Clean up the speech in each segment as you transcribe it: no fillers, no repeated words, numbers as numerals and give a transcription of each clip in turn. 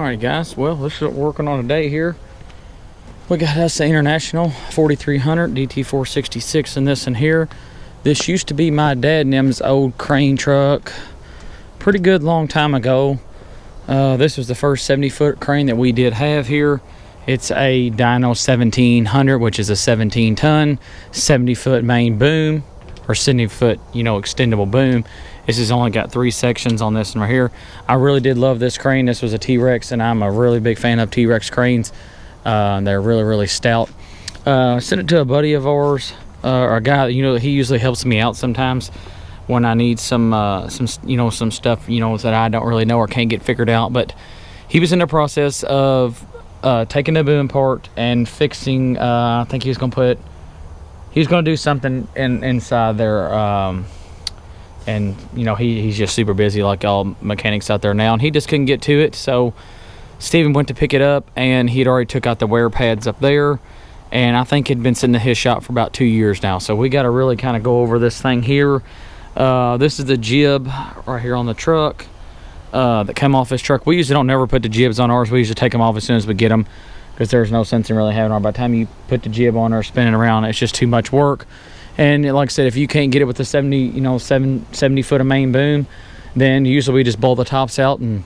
Alright guys, well, this is what we're working on today here. We got us the International 4300 DT466 in this in here. This used to be my dad and them's old crane truck. Pretty good long time ago. This was the first 70-foot crane that we did have here. It's a Dyno 1700, which is a 17-ton, 70-foot main boom, or 70-foot, extendable boom. This has only got 3 sections on this one right here. I really did love this crane. This was a T-Rex, and I'm a really big fan of T-Rex cranes. They're really, really stout. Sent it to a buddy of ours, or a guy, he usually helps me out sometimes when I need some stuff, that I don't really know or can't get figured out. But he was in the process of taking the boom apart and fixing. I think he was going to do something inside there. And he's just super busy, like all mechanics out there now, and he just couldn't get to it. So Steven went to pick it up, and he'd already took out the wear pads up there, and I think it'd been sitting in his shop for about 2 years now. So we got to really kind of go over this thing here. This is the jib right here on the truck that came off this truck. We usually don't never put the jibs on ours. We usually take them off as soon as we get them, because there's no sense in really having them. By the time you put the jib on or spinning around, it's just too much work. And like I said, if you can't get it with the 70 foot of main boom, then usually we just bolt the tops out and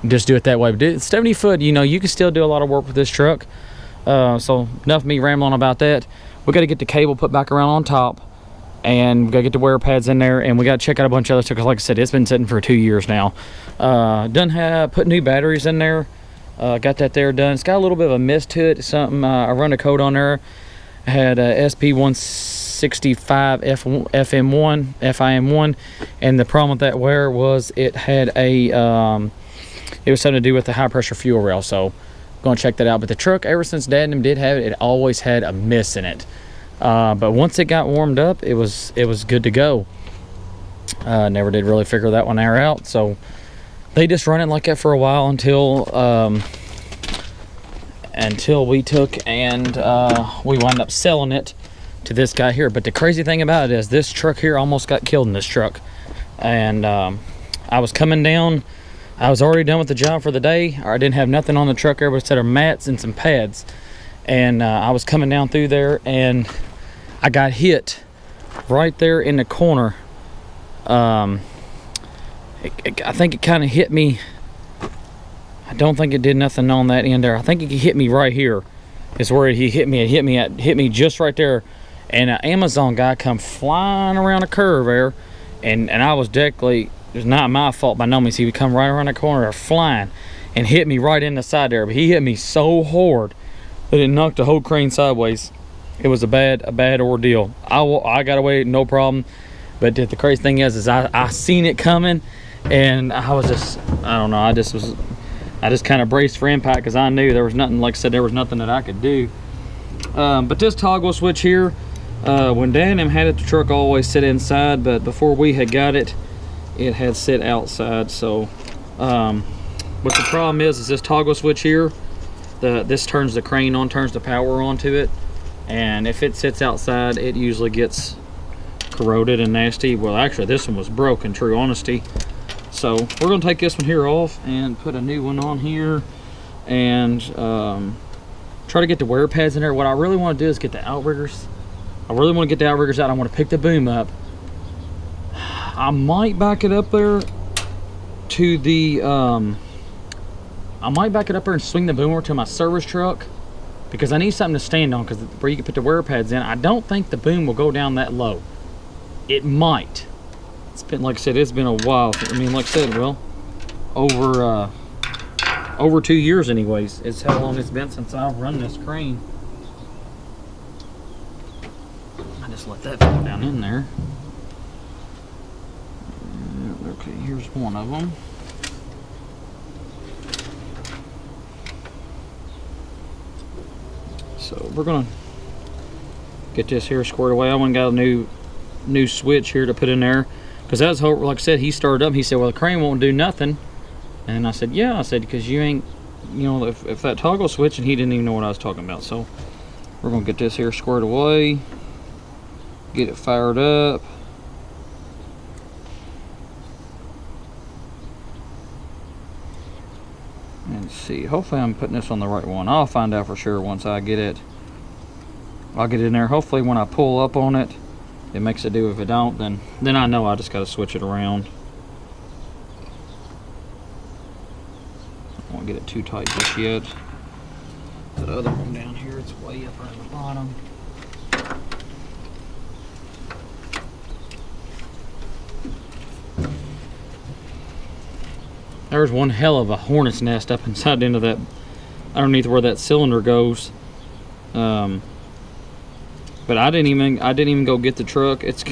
just do it that way. But 70 foot, you can still do a lot of work with this truck. So enough of me rambling about that. We got to get the cable put back around on top, and we got to get the wear pads in there, and we got to check out a bunch of other stuff, because like I said, it's been sitting for 2 years now. Put new batteries in there. Got that there done. It's got a little bit of a mist to it. Something I run a code on there. I had SP165 FIM1, and the problem with that wear was it had it was something to do with the high pressure fuel rail. So going to check that out. But the truck, ever since Dad and them did have it, it always had a miss in it. But once it got warmed up, it was good to go. Never did really figure that one out. So they just run it like that for a while until we took and we wound up selling it to this guy here. But the crazy thing about it is this truck here almost got killed in this truck. And I was coming down. I was already done with the job for the day. I didn't have nothing on the truck there but a set of mats and some pads. And I was coming down through there, and I got hit right there in the corner. I think it kind of hit me. I don't think it did nothing on that end there. I think it hit me right here. Is where he hit me. It hit me just right there. And an Amazon guy come flying around a curve there, and I was directly. It was not my fault by no means. He would come right around the corner flying and hit me right in the side there. But he hit me so hard that it knocked the whole crane sideways. It was a bad ordeal. I got away no problem. But the crazy thing is I seen it coming, and I was just, I don't know. I just kind of braced for impact, because I knew there was nothing. Like I said, there was nothing that I could do. But this toggle switch here, when Dan and him had it, the truck always sit inside, but before we had got it, it had sit outside. So what the problem is this toggle switch here, this turns the crane on, turns the power onto it, and if it sits outside, it usually gets corroded and nasty. Well, actually this one was broken, true honesty. So we're going to take this one here off and put a new one on here, and try to get the wear pads in there. What I really want to do is get the outriggers. I really want to get the outriggers out. I want to pick the boom up. I might back it up there to the I might back it up there and swing the boom over to my service truck, because I need something to stand on, because where you can put the wear pads in, I don't think the boom will go down that low. It might. It's been, like I said, it's been a while. I mean, like I said, well, over 2 years anyways is how long it's been since I've run this crane. I just let that fall down in there. Okay, here's one of them. So we're gonna get this here squared away. I went and got a new switch here to put in there, because that's how, like I said, he started up. He said, well, the crane won't do nothing. And I said, yeah. I said, because you ain't, if that toggle switch, and he didn't even know what I was talking about. So we're gonna get this here squared away, get it fired up. Let's see, hopefully I'm putting this on the right one. I'll find out for sure once I get it. I'll get it in there. Hopefully when I pull up on it, it makes it do. If it don't, then I know I just got to switch it around. I don't want to get it too tight just yet. The other one down here, it's way up around the bottom. There's one hell of a hornet's nest up inside the end of that, underneath where that cylinder goes. But I didn't even go get the truck. It's,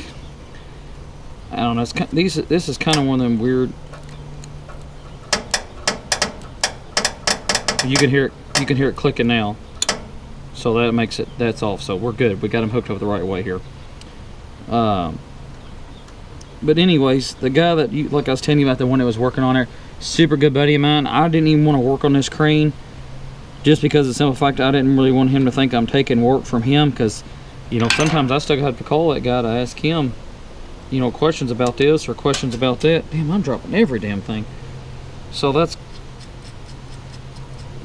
I don't know. This is kind of one of them weird. You can hear it clicking now. So that makes it, that's off. So we're good. We got them hooked up the right way here. But anyways, the guy that like I was telling you about, the one that was working on there, super good buddy of mine. I didn't even want to work on this crane just because of the simple fact I didn't really want him to think I'm taking work from him, because, you know, sometimes I still have to call that guy to ask him, you know, questions about this or questions about that. Damn, I'm dropping every damn thing. So that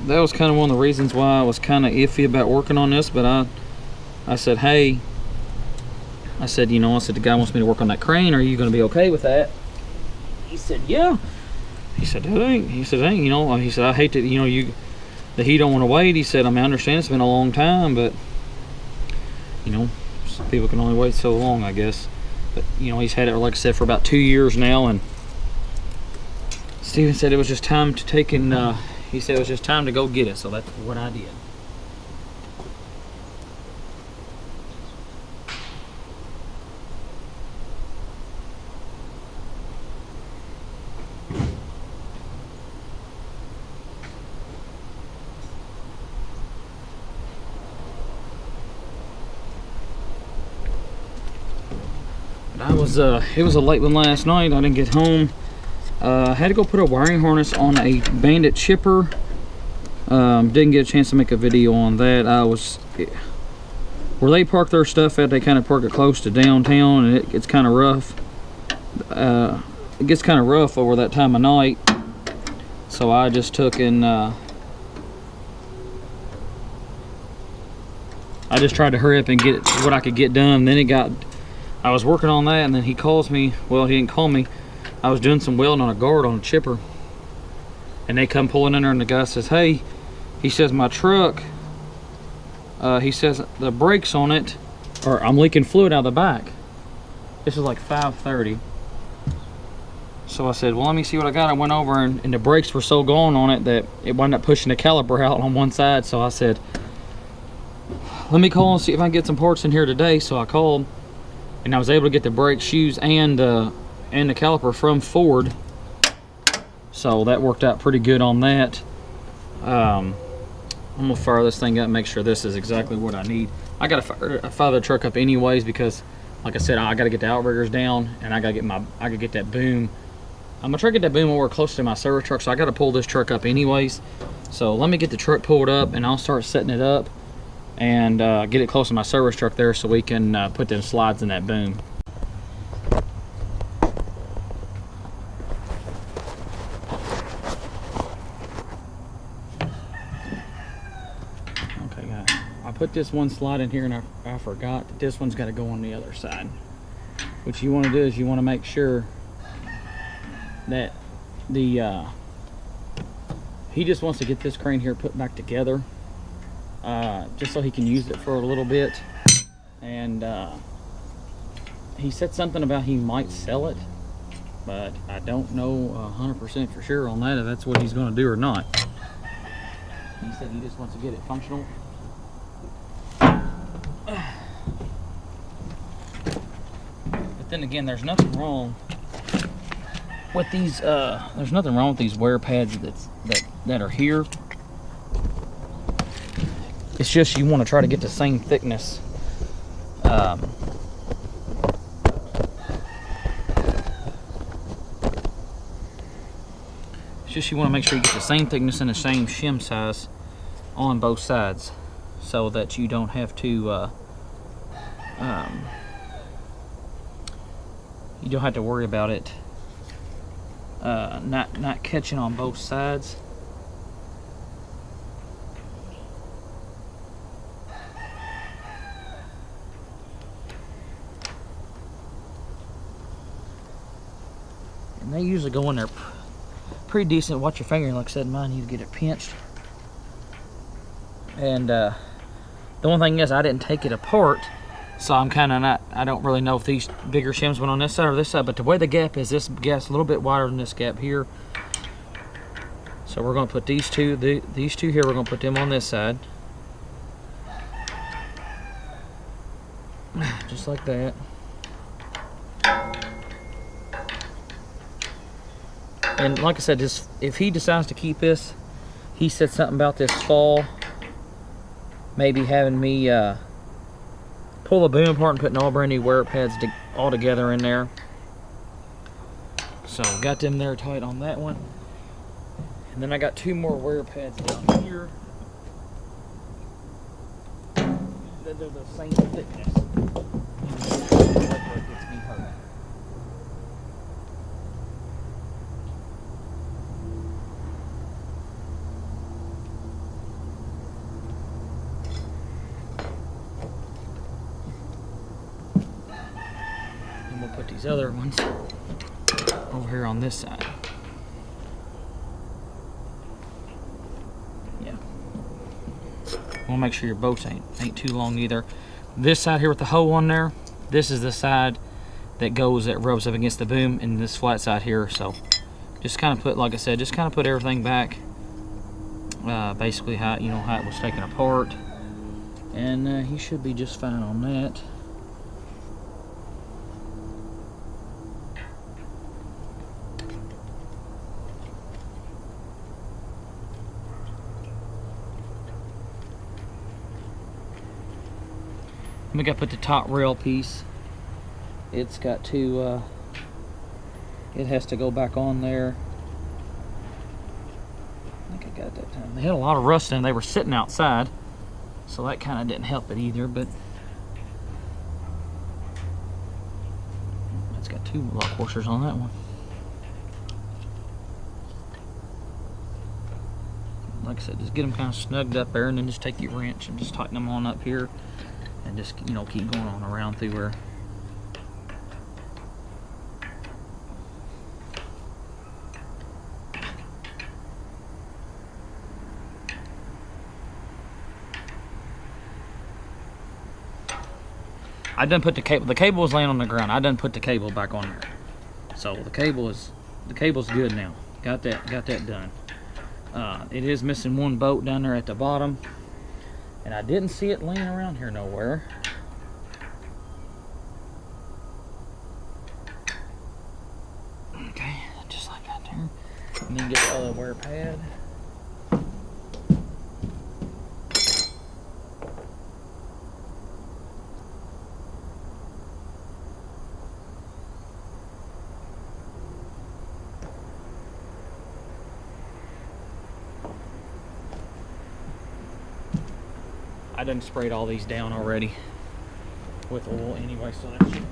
was kind of one of the reasons why I was kind of iffy about working on this. But I said, hey, I said, you know, I said, the guy wants me to work on that crane. Are you going to be okay with that? He said, yeah. He said, hey, you know, he said, I hate that, you know, that he don't want to wait. He said, I mean, I understand it's been a long time, but, you know, some people can only wait so long, I guess. But, you know, he's had it, like I said, for about 2 years now, and Steven said it was just time to take and, he said it was just time to go get it, so that's what I did. It was a late one last night. I didn't get home. I had to go put a wiring harness on a Bandit chipper. Didn't get a chance to make a video on that. Where they park their stuff at, they kind of park it close to downtown, and it gets kind of rough. It gets kind of rough over that time of night. So I just took and I just tried to hurry up and get what I could get done. Then I was working on that, and then he calls me. Well, he didn't call me. I was doing some welding on a guard on a chipper, and they come pulling in there, and the guy says, hey, he says, my truck, he says the brakes on it, or I'm leaking fluid out of the back. This is like 5:30. So I said, well, let me see what I got. I went over, and the brakes were so gone on it that it wound up pushing the caliper out on one side. So I said, let me call and see if I can get some parts in here today. So I called, and I was able to get the brake shoes and the caliper from Ford. So that worked out pretty good on that. I'm gonna fire this thing up and make sure this is exactly what I need. I gotta fire the truck up anyways, because like I said, I gotta get the outriggers down, and I gotta get that boom. I'm gonna try to get that boom over close to my service truck, so I gotta pull this truck up anyways. So let me get the truck pulled up, and I'll start setting it up and get it close to my service truck there, so we can put them slides in that boom. Okay, guys, I put this one slide in here, and I forgot that this one's got to go on the other side. What you want to do is you want to make sure that the he just wants to get this crane here put back together, just so he can use it for a little bit. And he said something about he might sell it, but I don't know 100% for sure on that, if that's what he's going to do or not. He said he just wants to get it functional. But then again, there's nothing wrong with these. There's nothing wrong with these wear pads that are here. It's just you want to try to get the same thickness. It's just you want to make sure you get the same thickness and the same shim size on both sides, so that you don't have to you don't have to worry about it not catching on both sides. they usually go in there pretty decent. Watch your finger. Like I said, mine, you get it pinched. And the one thing is, I didn't take it apart, so I'm kind of not, I don't really know if these bigger shims went on this side or this side, but the way the gap is, this gap's a little bit wider than this gap here. So we're going to put these two here, we're going to put them on this side. Just like that. And like I said, just if he decides to keep this, he said something about this fall, maybe having me pull the boom apart and putting all brand new wear pads all together in there. So got them there tight on that one. And then I got 2 more wear pads down here. They're the same thickness. And we'll put these other ones over here on this side. We'll make sure your bolts ain't too long either. This side here with the hole on there, this is the side that rubs up against the boom, and this flat side here. So just kind of put, like I said, just kind of put everything back basically how how it was taken apart, and he should be just fine on that. We got to put the top rail piece. It's got to, it has to go back on there. I think I got it that time. They had a lot of rust in them. They were sitting outside, so that kind of didn't help it either, but it's got 2 lock washers on that one. Like I said, just get them kind of snugged up there, and then just take your wrench and just tighten them on up here. And just, keep going on around through where. I done put the cable. The cable was laying on the ground. I done put the cable back on there. So the cable's good now. Got that done. It is missing 1 bolt down there at the bottom. And I didn't see it laying around here nowhere. Okay, just like that there. And then get the other wear pad. I done sprayed all these down already with oil anyway, so that should.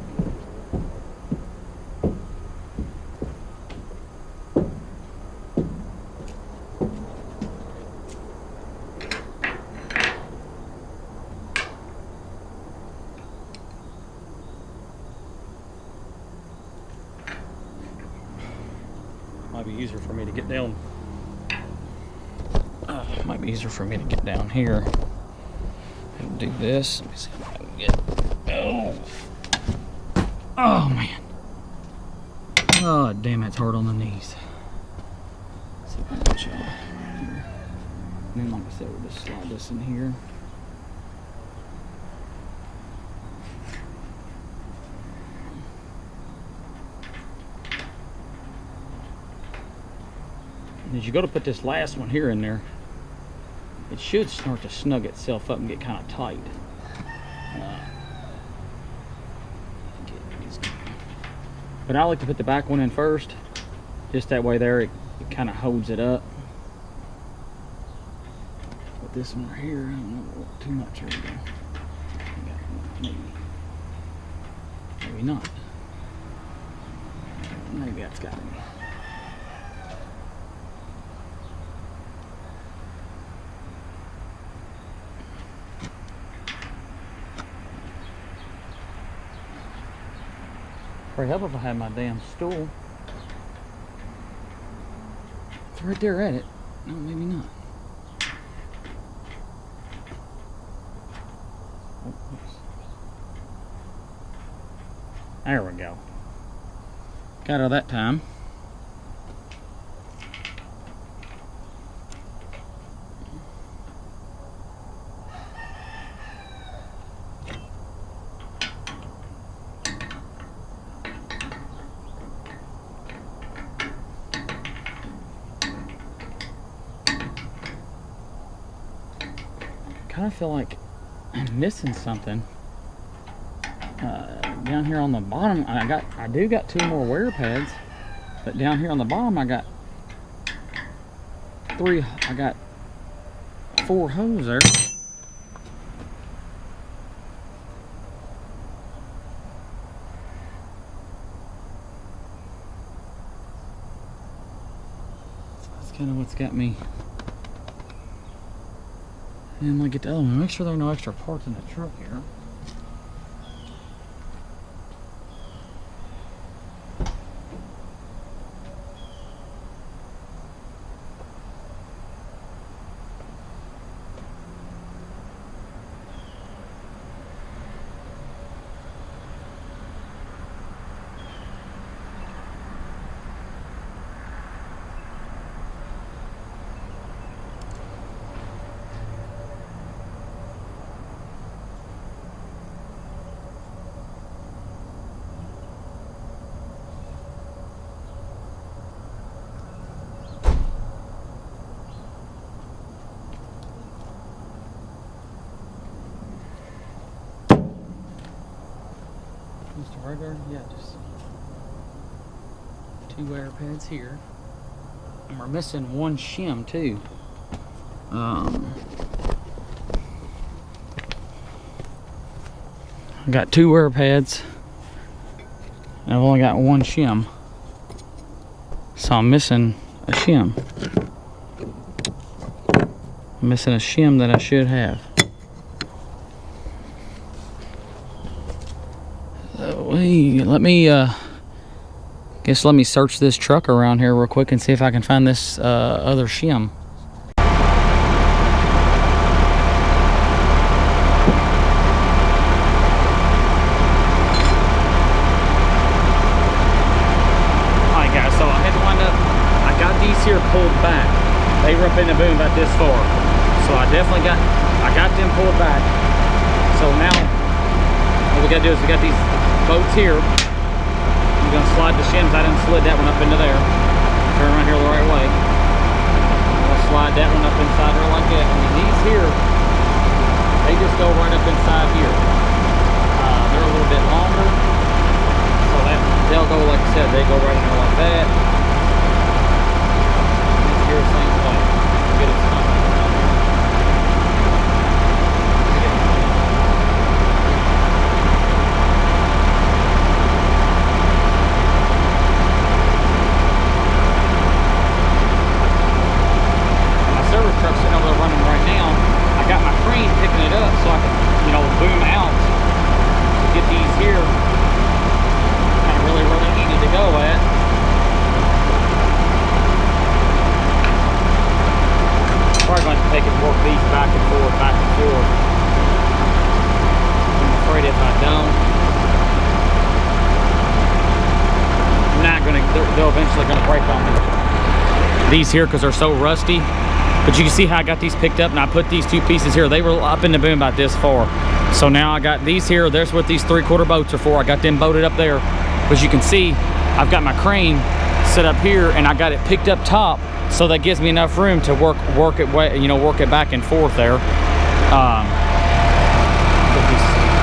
Might be easier for me to get down. Might be easier for me to get down here. Do this. Let me see if I can get. Oh man. Oh damn, it's hard on the knees. Let's see if I can get you right here. And then, like I said, we'll just slide this in here. And as you go to put this last one here in there, it should start to snug itself up and get kind of tight. But I like to put the back one in first, just that way there it kind of holds it up. But this one right here, I don't know, too much. Here we go. Maybe not. Maybe that's got it. Probably help if I had my damn stool. right there at it. No, maybe not. Oh, there we go. Got her that time. Kind of feel like I'm missing something down here on the bottom. I do got 2 more wear pads, but down here on the bottom I got 4 holes there. So that's kind of what's got me. And let me get the other one. Make sure there are no extra parts in the truck here. Just a regular, yeah, just 2 wear pads here. And we're missing 1 shim too. I got 2 wear pads. And I've only got 1 shim. So I'm missing a shim. I'm missing a shim that I should have. Let me search this truck around here real quick and see if I can find this other shim. Alright guys, so I had to wind up, I got these here pulled back. They were up in the boom about this far. So I got them pulled back. So now what we gotta do is we got these boats here. I'm gonna slide the shims. I done slid that one up into there. Turn around here the right way. I'm gonna slide that one up inside her like that. And then these here, they just go right up inside here. They're a little bit longer, so that they'll go, like I said, they go right in there like that. These here, same way. Get it started. Truck sitting over there running right now. I got my crane picking it up so I can, boom out to get these here kind of really needed to go at. Probably going to take and work these back and forth, back and forth. I'm afraid if I don't, I'm not going to, they're eventually going to break on me. These here, because they're so rusty. But you can see how I got these picked up, and I put these 2 pieces here. They were up in the boom about this far. So now I got these here. There's what these 3/4 boats are for. I got them boated up there. But you can see, I've got my crane set up here, and I got it picked up top, so that gives me enough room to work it back and forth there.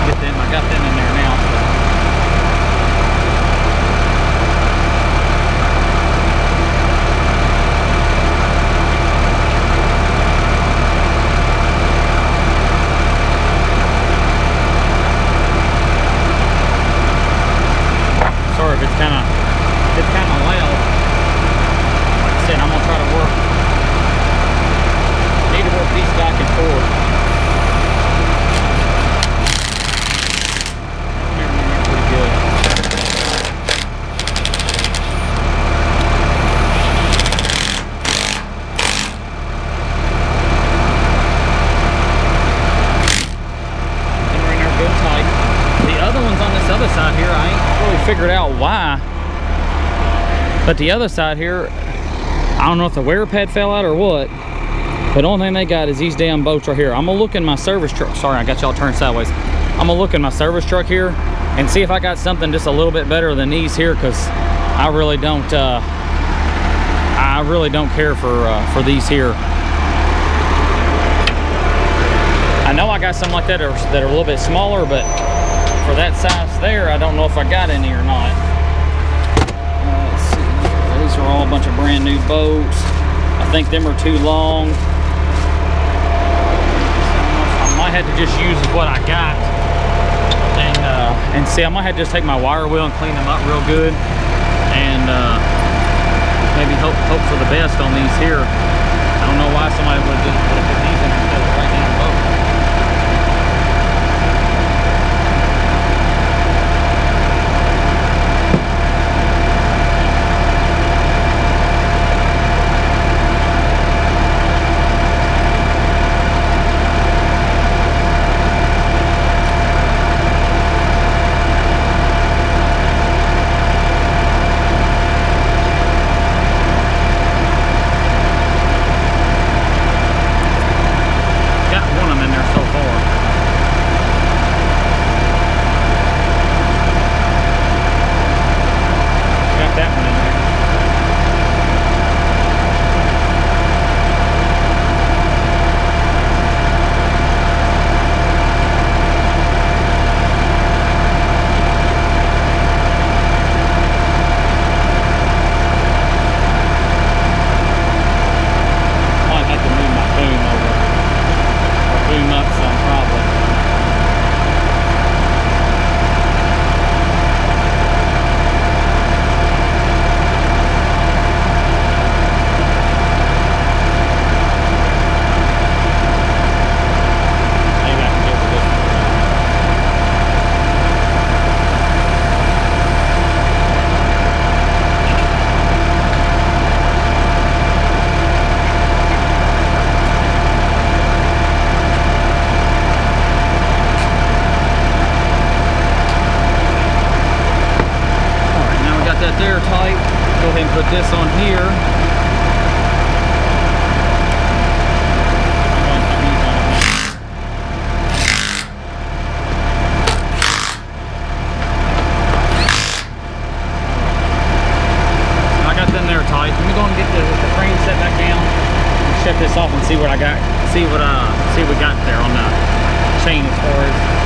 Get them. I got them in there now. It's kind of loud. Like I said, I'm gonna try to work. I need to work these back and forth. figured out why. But the other side here, I don't know if the wear pad fell out or what, but the only thing they got is these damn bolts right here. I'm gonna look in my service truck. Sorry, I got y'all turned sideways. I'm gonna look in my service truck here and see if I got something just a little bit better than these here, because I really don't care for these here. I know I got some like that that are a little bit smaller, but for that size there, I don't know if I got any or not. Let's see. These are all a bunch of brand new bolts. I think them are too long. I might have to just use what I got. And see, I might have to just take my wire wheel and clean them up real good. And maybe hope for the best on these here. I don't know why somebody would have put these in instead of right down both. Put this on here. I got them there tight. Let me go and get the frame set back down and shut this off and see what I got. See what we got there on the chain as far as.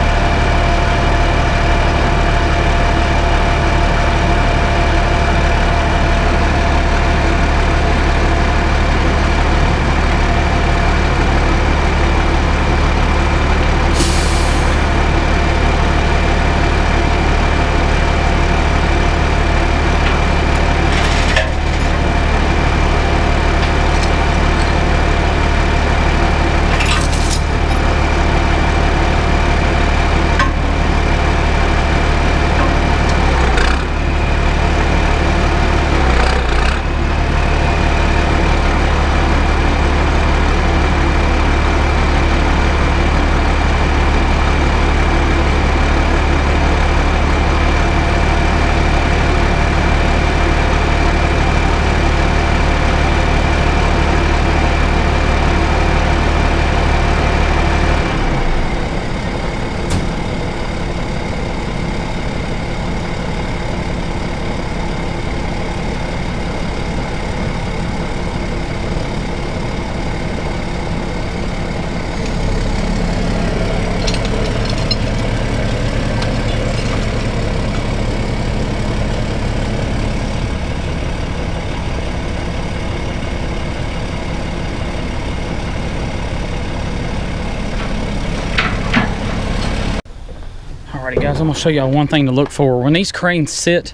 Alrighty guys, I'm gonna show y'all one thing to look for. When these cranes sit,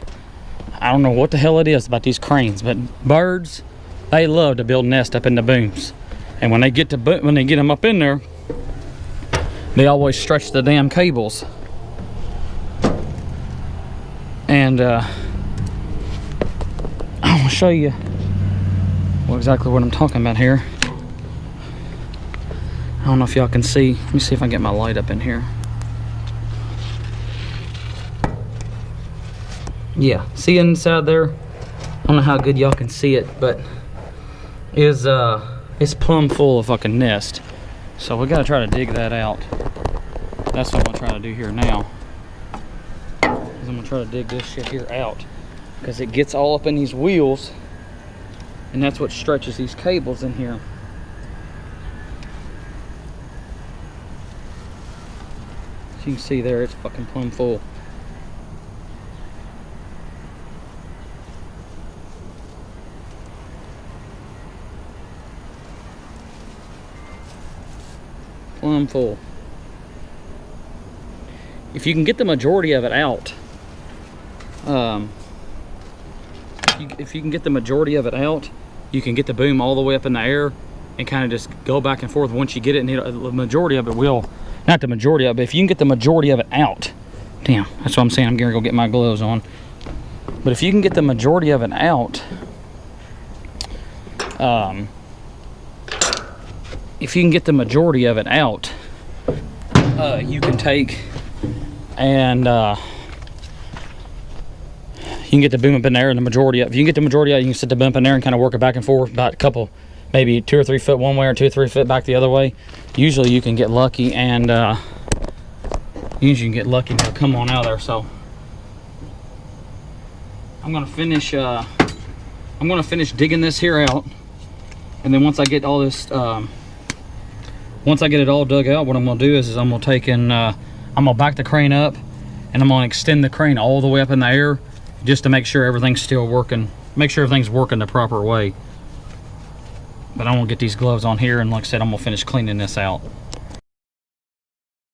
I don't know what the hell it is about these cranes, but birds, they love to build nests up in the booms. And when they get them up in there, they always stretch the damn cables. And I'm gonna show you exactly what I'm talking about here. I don't know if y'all can see. Let me see if I can get my light up in here. Yeah, see inside there? I don't know how good y'all can see it, but it's plumb full of fucking nest. So we gotta try to dig that out. That's what I'm gonna try to do here now. I'm gonna try to dig this shit here out, because it gets all up in these wheels, and that's what stretches these cables in here. As you can see there, it's fucking plumb full. Plumb full. If you can get the majority of it out, if you can get the majority of it out, you can get the boom all the way up in the air and kind of just go back and forth. Once you get it, and the majority of it will, not the majority of it, but if you can get the majority of it out, damn, that's what I'm saying, I'm gonna go get my gloves on. But if you can get the majority of it out, if you can get the majority of it out, you can take and you can get the boom up in there, and the majority of, if you can get the majority out, you can set the boom up in there and kind of work it back and forth about a couple, maybe 2 or 3 foot one way or 2 or 3 foot back the other way. Usually you can get lucky, and usually you can get lucky and they'll come on out of there. So I'm gonna finish digging this here out, and then once I get all this once I get it all dug out, what I'm gonna do is I'm gonna take and I'm gonna back the crane up, and I'm gonna extend the crane all the way up in the air, just to make sure everything's still working, make sure everything's working the proper way. But I'm gonna get these gloves on here, and like I said, I'm gonna finish cleaning this out.